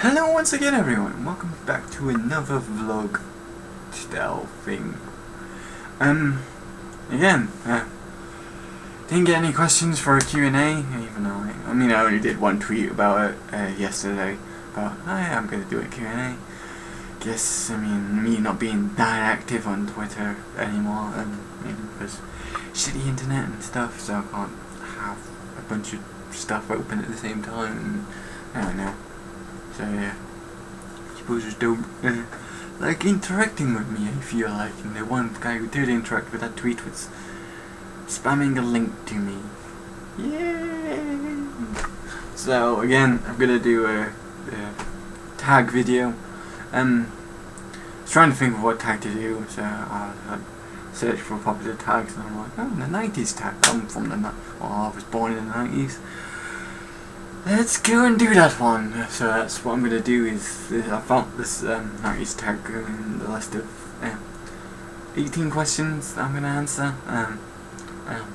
Hello once again everyone, welcome back to another vlog style thing. Again, didn't get any questions for a Q&A, even though I only did one tweet about it yesterday, but I am going to do a Q&A. Guess, me not being that active on Twitter anymore, maybe because shitty internet and stuff, so I can't have a bunch of stuff open at the same time, I don't know. So yeah, I suppose just don't like interacting with me, I feel like, and the one guy who did interact with that tweet was spamming a link to me. Yay! So again, I'm gonna do a tag video. I was trying to think of what tag to do, so I searched for popular tags, and I'm like, oh, the 90's tag. I'm from I was born in the 90's. Let's go and do that one. So that's what I'm gonna do. I found this 90's tag in the list of 18 questions that I'm gonna answer.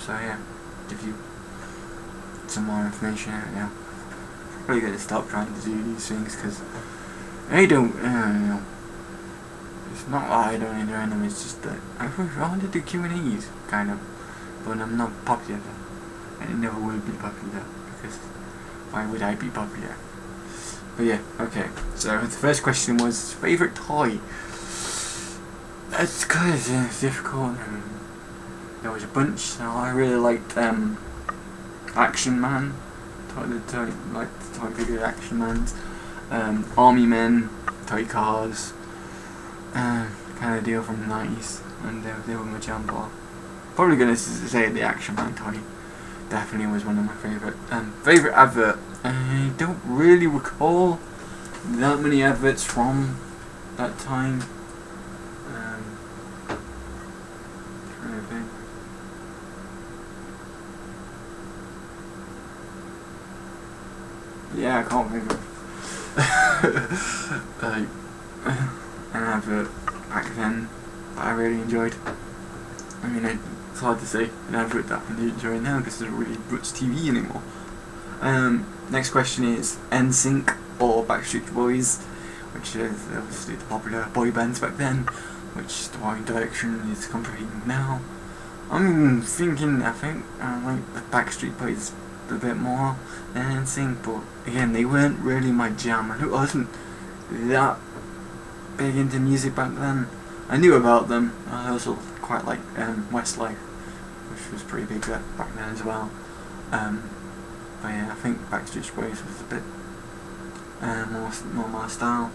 So yeah, give you some more information. Now, probably gonna stop trying to do these things because I don't. It's not that I don't enjoy them. It's just that I want to do Q&As, kind of, but I'm not popular, and it never will be popular because. Why would I be popular? But yeah, okay. So the first question was favourite toy. That's kind of difficult. There was a bunch. So I really liked Action Man. Like the toy figure Action Mans. Army Men, toy cars. Kind of deal from the 90's, and they were my jam bar. Probably gonna say the Action Man toy. Definitely was one of my favourite. Favourite advert. I don't really recall that many adverts from that time. Trying to think. Yeah, I can't think of like an advert back then that I really enjoyed. It's hard to say an advert that I enjoy now because I don't really watch TV anymore. Next question is NSYNC or Backstreet Boys, which is obviously the popular boy bands back then, which the One Direction is competing now. I think I like the Backstreet Boys a bit more than NSYNC, but again, they weren't really my jam. I wasn't that big into music back then. I knew about them. I also quite like Westlife, which was pretty big back then as well. But yeah, I think Backstreet Boys was a bit more my style.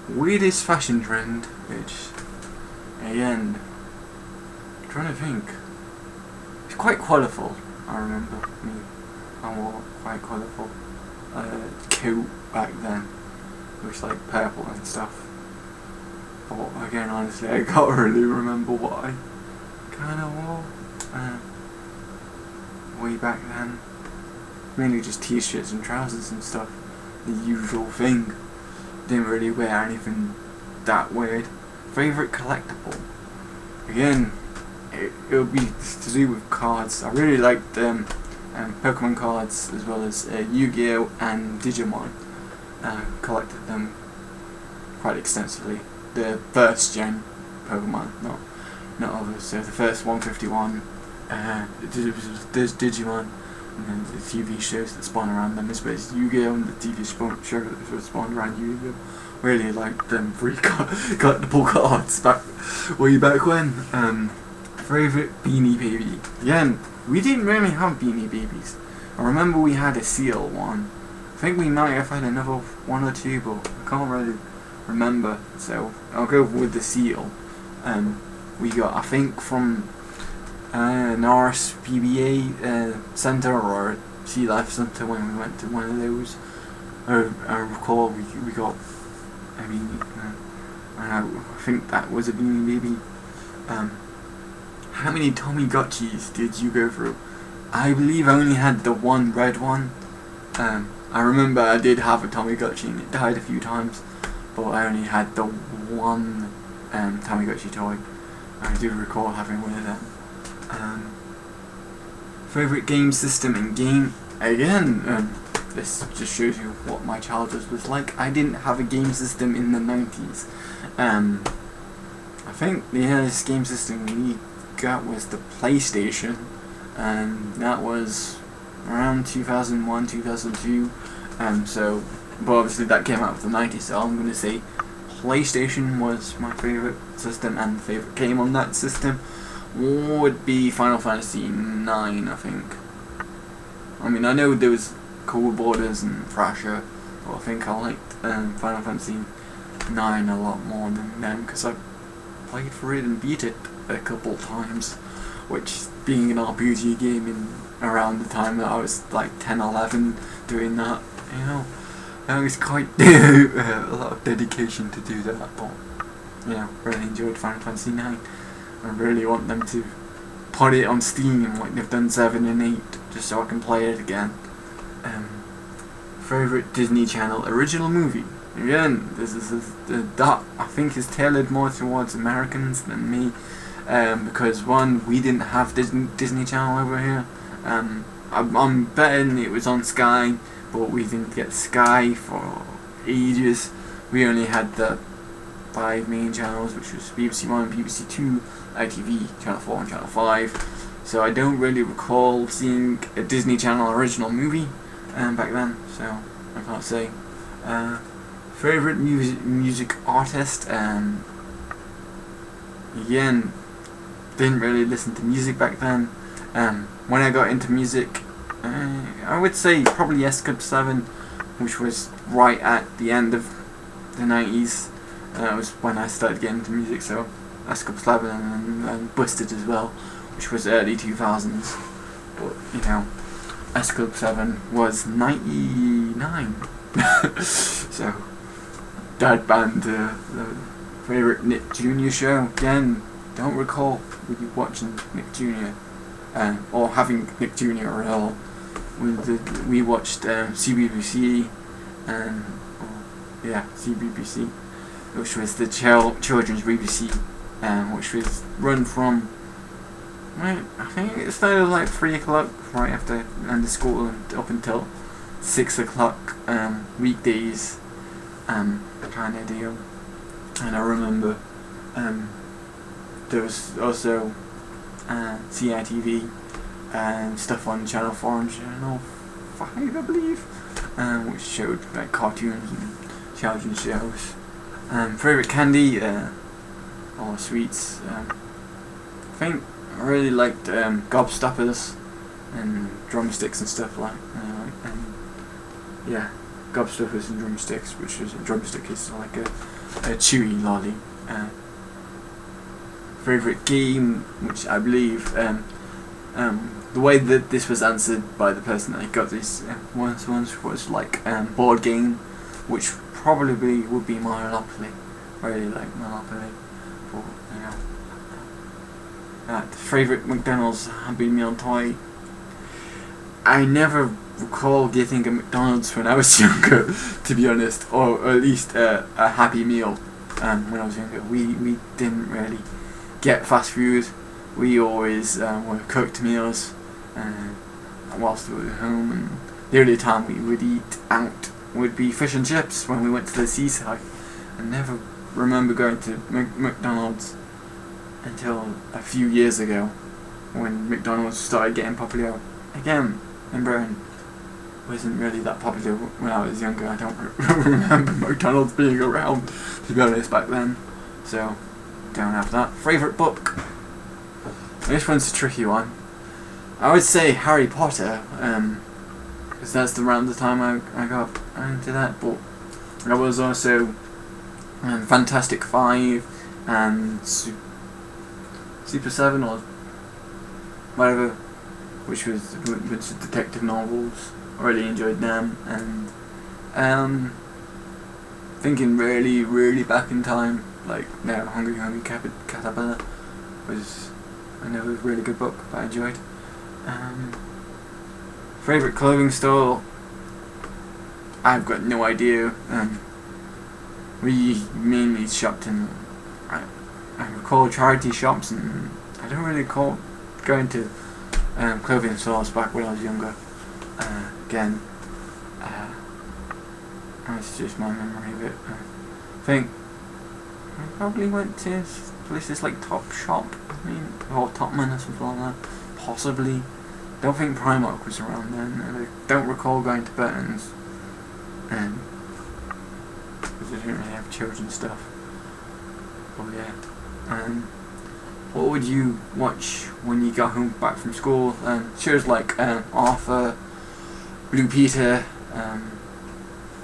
Weirdest fashion trend, which again, I'm trying to think. It's quite colourful. I remember I wore quite colourful coat back then, which was like purple and stuff. But again, honestly, I can't really remember what I kind of wore way back then. Mainly just t-shirts and trousers and stuff, the usual thing. Didn't really wear anything that weird. Favourite collectible? Again, it would be to do with cards. I really liked Pokemon cards as well as Yu-Gi-Oh and Digimon. Collected them quite extensively. The first gen Pokemon, not others. So the first 151, there's Digimon, and then the TV shows that spawn around them, as well as Yu-Gi-Oh and the TV show that spawned around Yu-Gi-Oh. Really liked them free collectible cards way back when. Favourite Beanie Baby. Again, we didn't really have Beanie Babies. I remember we had a seal one. I think we might have had another one or two, but I can't really remember, so I'll go with the seal. We got, I think, from Norris PBA Centre or Sea Life Centre when we went to one of those. I recall we got I think that was a Beanie Baby. How many Tamagotchis did you go through? I believe I only had the one red one. I remember I did have a Tamagotchi and it died a few times, but I only had the one Tamagotchi toy. I do recall having one of them. Favourite game system and game? Again, this just shows you what my childhood was like. I didn't have a game system in the 90's. I think the earliest game system we got was the PlayStation, and that was around 2001, 2002. But obviously that came out of the 90's, so I'm going to say PlayStation was my favourite system, and the favourite game on that system would be Final Fantasy 9, I think. I mean, I know there was Cool Borders and Thrasher, but I think I liked Final Fantasy 9 a lot more than them, because I played for it and beat it a couple times, which, being an RPG game in around the time that I was like 10, 11 doing that, you know, that was quite a lot of dedication to do that. But you know, really enjoyed Final Fantasy 9. I really want them to put it on Steam like they've done 7 and 8, just so I can play it again. Favourite Disney Channel original movie? Again, that I think is tailored more towards Americans than me, because one, we didn't have Disney Channel over here. I'm betting it was on Sky, but we didn't get Sky for ages. We only had the 5 main channels, which was BBC 1, BBC 2, ITV, Channel 4 and Channel 5. So I don't really recall seeing a Disney Channel original movie back then, so I can't say. Favourite music artist? Again, didn't really listen to music back then. When I got into music, I would say probably S Club 7, which was right at the end of the 90's. That was when I started getting into music, so S Club 7 and Busted as well, which was early 2000s. But, you know, S Club 7 was 99. So, that band, the favourite Nick Jr. show, again, don't recall really watching Nick Jr. Or having Nick Jr. at all. We watched CBBC, CBBC, which was the children's BBC, which was run from, I think it started like 3 o'clock, right after end of school, and up until 6 o'clock, weekdays, kind of deal. And I remember there was also CITV and stuff on Channel 4 and Channel 5, I believe, which showed like cartoons and children's shows. Favourite candy or sweets? I think I really liked gobstoppers and drumsticks and stuff like gobstoppers and drumsticks, which is a drumstick is like a chewy lolly. Favourite game, which I believe the way that this was answered by the person that got this once was like board game, which probably would be Monopoly. I really like Monopoly. But, you know, favourite McDonald's Happy Meal toy. I never recall getting a McDonald's when I was younger, to be honest, or at least a Happy Meal when I was younger. We didn't really get fast food. We always were cooked meals whilst we were home, and the only time we would eat out would be fish and chips when we went to the seaside. I never remember going to McDonald's until a few years ago, when McDonald's started getting popular again in Britain. Wasn't really that popular when I was younger. I don't remember McDonald's being around, to be honest, back then. So, don't have that. Favourite book? This one's a tricky one. I would say Harry Potter, because that's around the time I got into that, but I was also Fantastic Five and Super 7 or whatever, which was detective novels. I really enjoyed them, and thinking really back in time, like now Hungry Caterpillar was another really good book that I enjoyed. Favourite clothing store? I've got no idea. We mainly shopped in, I recall, charity shops, and I don't really recall going to clothing stores back when I was younger. Again, That's just my memory of it. I think I probably went to places like Top Shop, or Topman or something like that. Possibly. Don't think Primark was around then. I don't recall going to Burton's. Because they didn't really have children's stuff. Oh yeah. What would you watch when you got home back from school? Shows like Arthur, Blue Peter, I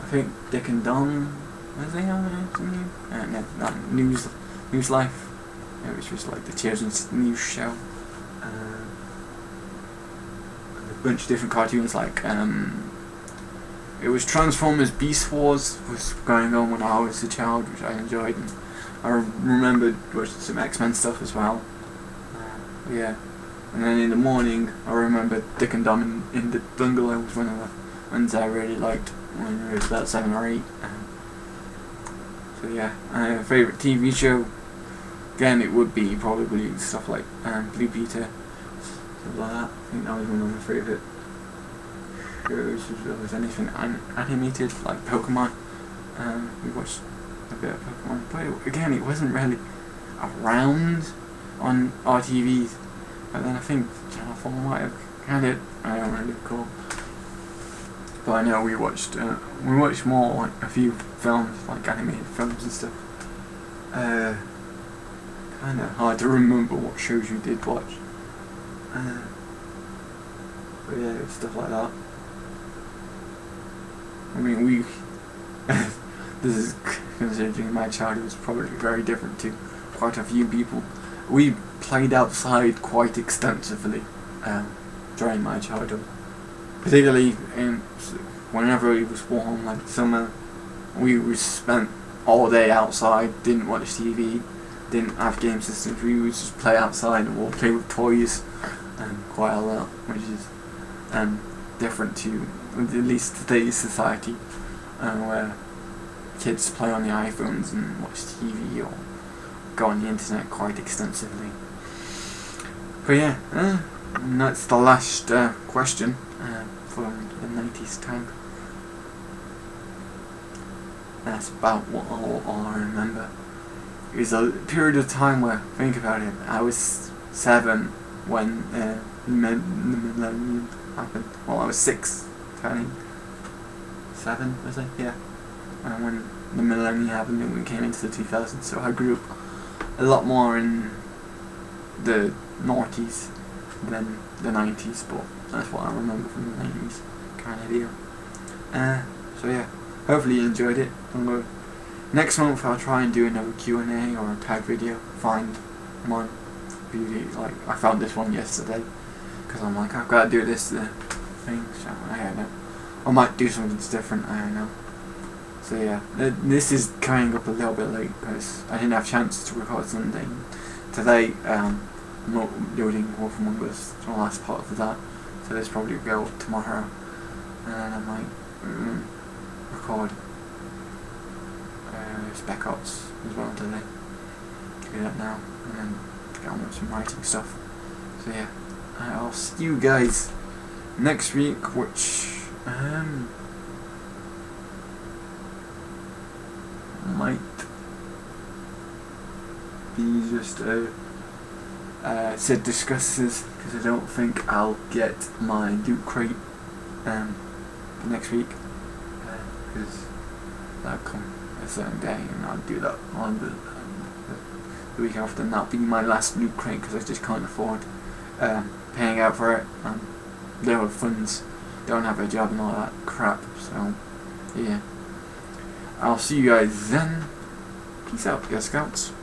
think Dick and Don. Was they on something? No, not News Life. It was just like the children's news show. A bunch of different cartoons like it was Transformers Beast Wars was going on when I was a child, which I enjoyed. And I remembered watching some X-Men stuff as well. Yeah. And then in the morning, I remember Dick and Dom in the Bungalow was one of the ones I really liked when I was about 7 or 8. So yeah, favourite TV show, again it would be probably stuff like Blue Peter, stuff like that. I think that was one of my favourite shows, as well as anything animated like Pokemon. We watched a bit of Pokemon, but again it wasn't really around on our TVs. But then I think Channel 4 might have had it. I don't really recall. But I know we watched more like a few films, like animated films and stuff. Kind of hard to remember what shows you did watch. But yeah, stuff like that. I mean, this is considering my childhood was probably very different to quite a few people. We played outside quite extensively during my childhood, particularly whenever it was warm, like summer. We spent all day outside, didn't watch TV, didn't have game systems. We would just play outside or play with toys quite a lot, which is different to at least today's society, where kids play on the iPhones and watch TV or go on the internet quite extensively. But yeah, and that's the last question for the 90s tank. That's about what all I remember. It was a period of time where, think about it, I was 7 when the millennium happened. Well, I was 6, turning 7, was I? Yeah. When the millennium happened and we came into the 2000s, so I grew up a lot more in the noughties than the 90s, but that's what I remember from the 90s kind of deal. So yeah, hopefully you enjoyed it. Next month I'll try and do another Q&A or a tag video, find one. Like, I found this one yesterday, because I'm like, I've got to do this thing, so I don't know. I might do something different, I don't know. So yeah, this is coming up a little bit late because I didn't have a chance to record something today. I'm not loading Wolf Among Us, the last part of that, so this probably will go up tomorrow, and then I might record Spec Ops as well today. Do that now, and then get on with some writing stuff. So yeah, I'll see you guys next week, which might be just said discusses, because I don't think I'll get my loot crate next week, because that'll come a certain day and I'll do that on the week after, and that'll be my last loot crate because I just can't afford paying out for it. Low funds, don't have a job and all that crap, so yeah. I'll see you guys then. Peace out, Girl Scouts.